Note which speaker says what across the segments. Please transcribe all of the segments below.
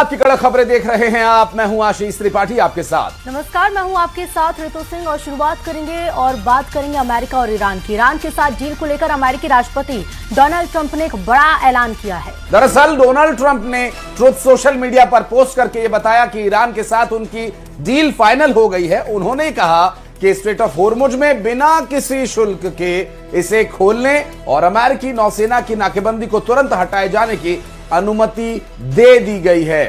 Speaker 1: रात की कड़क खबरें देख रहे हैं आप। मैं हूं आशीष त्रिपाठी आपके साथ।
Speaker 2: नमस्कार, मैं हूं आपके साथ ऋतु सिंह और शुरुआत करेंगे और बात करेंगे अमेरिका और ईरान की। ईरान के साथ डील को लेकर अमेरिकी राष्ट्रपति डोनाल्ड ट्रंप ने एक बड़ा ऐलान किया है।
Speaker 1: दरअसल डोनाल्ड ट्रंप ने ट्रुथ सोशल मीडिया पर पोस्ट करके ये बताया कि ईरान के साथ उनकी डील फाइनल हो गई है। उन्होंने कहा कि स्ट्रेट ऑफ होर्मुज में बिना किसी शुल्क के इसे खोलने और अमेरिकी नौसेना की नाकेबंदी को तुरंत हटाए जाने की अनुमति दे दी गई है।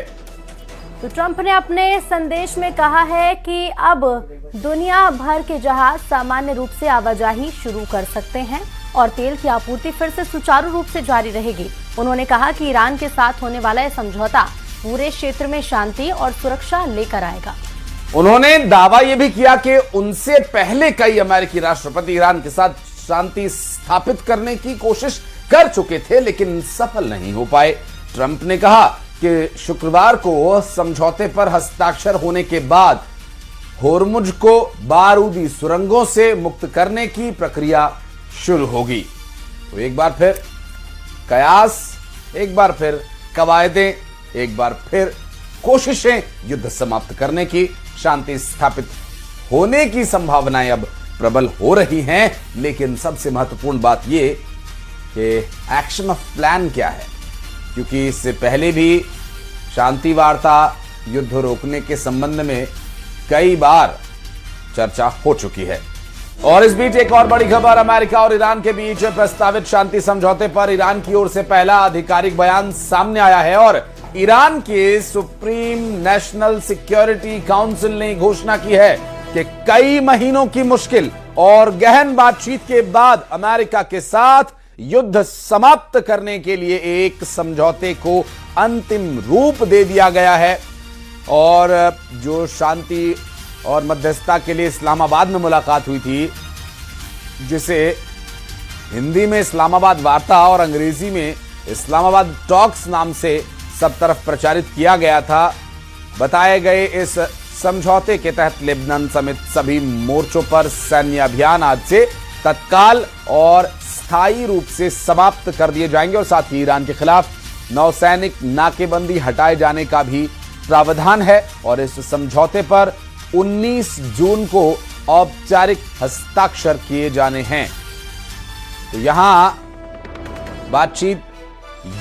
Speaker 2: तो ट्रंप ने अपने संदेश में कहा है कि अब दुनिया भर के जहाज सामान्य रूप से आवाजाही शुरू कर सकते हैं और तेल की आपूर्ति फिर से सुचारू रूप से जारी रहेगी। उन्होंने कहा कि ईरान के साथ होने वाला यह समझौता पूरे क्षेत्र में शांति और सुरक्षा लेकर आएगा।
Speaker 1: उन्होंने दावा यह भी किया कि उनसे पहले कई अमेरिकी राष्ट्रपति ईरान के साथ शांति स्थापित करने की कोशिश कर चुके थे, लेकिन सफल नहीं हो पाए। ट्रंप ने कहा कि शुक्रवार को समझौते पर हस्ताक्षर होने के बाद होर्मुज को बारूदी सुरंगों से मुक्त करने की प्रक्रिया शुरू होगी। तो एक बार फिर कयास, एक बार फिर कवायदें, एक बार फिर कोशिशें युद्ध समाप्त करने की, शांति स्थापित होने की संभावनाएं अब प्रबल हो रही हैं। लेकिन सबसे महत्वपूर्ण बात यह कि एक्शन ऑफ प्लान क्या है, क्योंकि इससे पहले भी शांति वार्ता, युद्ध रोकने के संबंध में कई बार चर्चा हो चुकी है। और इस बीच एक और बड़ी खबर, अमेरिका और ईरान के बीच प्रस्तावित शांति समझौते पर ईरान की ओर से पहला आधिकारिक बयान सामने आया है और ईरान के सुप्रीम नेशनल सिक्योरिटी काउंसिल ने घोषणा की है कि कई महीनों की मुश्किल और गहन बातचीत के बाद अमेरिका के साथ युद्ध समाप्त करने के लिए एक समझौते को अंतिम रूप दे दिया गया है। और जो शांति और मध्यस्थता के लिए इस्लामाबाद में मुलाकात हुई थी, जिसे हिंदी में इस्लामाबाद वार्ता और अंग्रेजी में इस्लामाबाद टॉक्स नाम से सब तरफ प्रचारित किया गया था, बताए गए इस समझौते के तहत लेबनान समेत सभी मोर्चों पर सैन्य अभियान आज से तत्काल और स्थायी रूप से समाप्त कर दिए जाएंगे और साथ ही ईरान के खिलाफ नौसैनिक नाकेबंदी हटाए जाने का भी प्रावधान है। और इस समझौते पर 19 जून को औपचारिक हस्ताक्षर किए जाने हैं। तो यहां बातचीत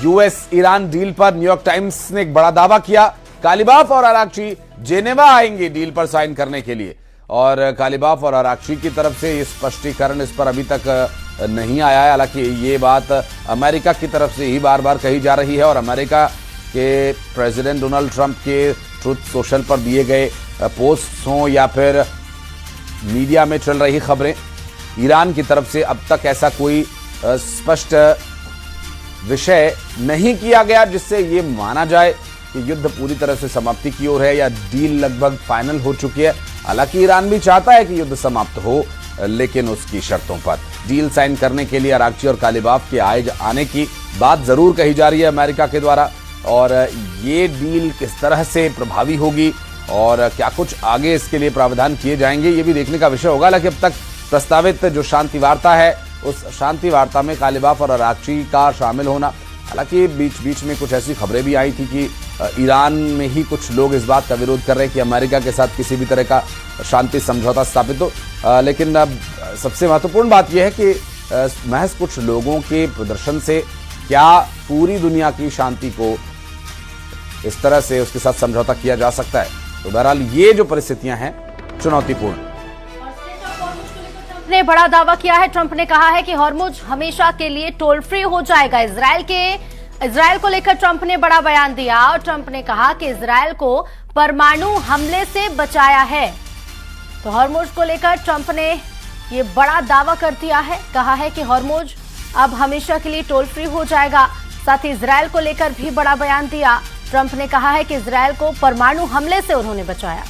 Speaker 1: यूएस ईरान डील पर न्यूयॉर्क टाइम्स ने एक बड़ा दावा किया। कालिबाफ और अराक्ची जेनेवा आएंगे डील पर साइन करने के लिए, और कालिबाफ और अराक्ची की तरफ से ये स्पष्टीकरण इस पर अभी तक नहीं आया है। हालांकि ये बात अमेरिका की तरफ से ही बार बार कही जा रही है और अमेरिका के प्रेसिडेंट डोनाल्ड ट्रंप के ट्रुथ सोशल पर दिए गए पोस्ट हों या फिर मीडिया में चल रही खबरें, ईरान की तरफ से अब तक ऐसा कोई स्पष्ट विषय नहीं किया गया जिससे ये माना जाए कि युद्ध पूरी तरह से समाप्ति की ओर है या डील लगभग फाइनल हो चुकी है। हालांकि ईरान भी चाहता है कि युद्ध समाप्त हो, लेकिन उसकी शर्तों पर। डील साइन करने के लिए अराक्ची और कालिबाफ के आने की बात जरूर कही जा रही है अमेरिका के द्वारा, और ये डील किस तरह से प्रभावी होगी और क्या कुछ आगे इसके लिए प्रावधान किए जाएंगे, ये भी देखने का विषय होगा। हालांकि अब तक प्रस्तावित जो शांति वार्ता है, उस शांति वार्ता में कालिबाफ और अराक्ची का शामिल होना, हालांकि बीच बीच में कुछ ऐसी खबरें भी आई थी कि ईरान में ही कुछ लोग इस बात का विरोध कर रहे हैं कि अमेरिका के साथ किसी भी तरह का शांति समझौता स्थापित हो। लेकिन अब सबसे महत्वपूर्ण बात यह है कि महज कुछ लोगों के प्रदर्शन से क्या पूरी दुनिया की शांति को इस तरह से उसके साथ समझौता किया जा सकता है। तो बहरहाल ये जो परिस्थितियां हैं चुनौतीपूर्ण।
Speaker 2: ने बड़ा दावा किया है। ट्रंप ने कहा है कि हॉर्मुज हमेशा के लिए टोल फ्री हो जाएगा। इजरायल को लेकर ट्रंप ने बड़ा बयान दिया और ट्रंप ने कहा कि इजरायल को परमाणु हमले से बचाया है। तो हॉर्मुज को लेकर ट्रंप ने ये बड़ा दावा कर दिया है, कहा है कि हॉर्मुज अब हमेशा के लिए टोल फ्री हो जाएगा। साथ ही इजरायल को लेकर भी बड़ा बयान दिया। ट्रंप ने कहा है कि इजरायल को परमाणु हमले से उन्होंने बचाया।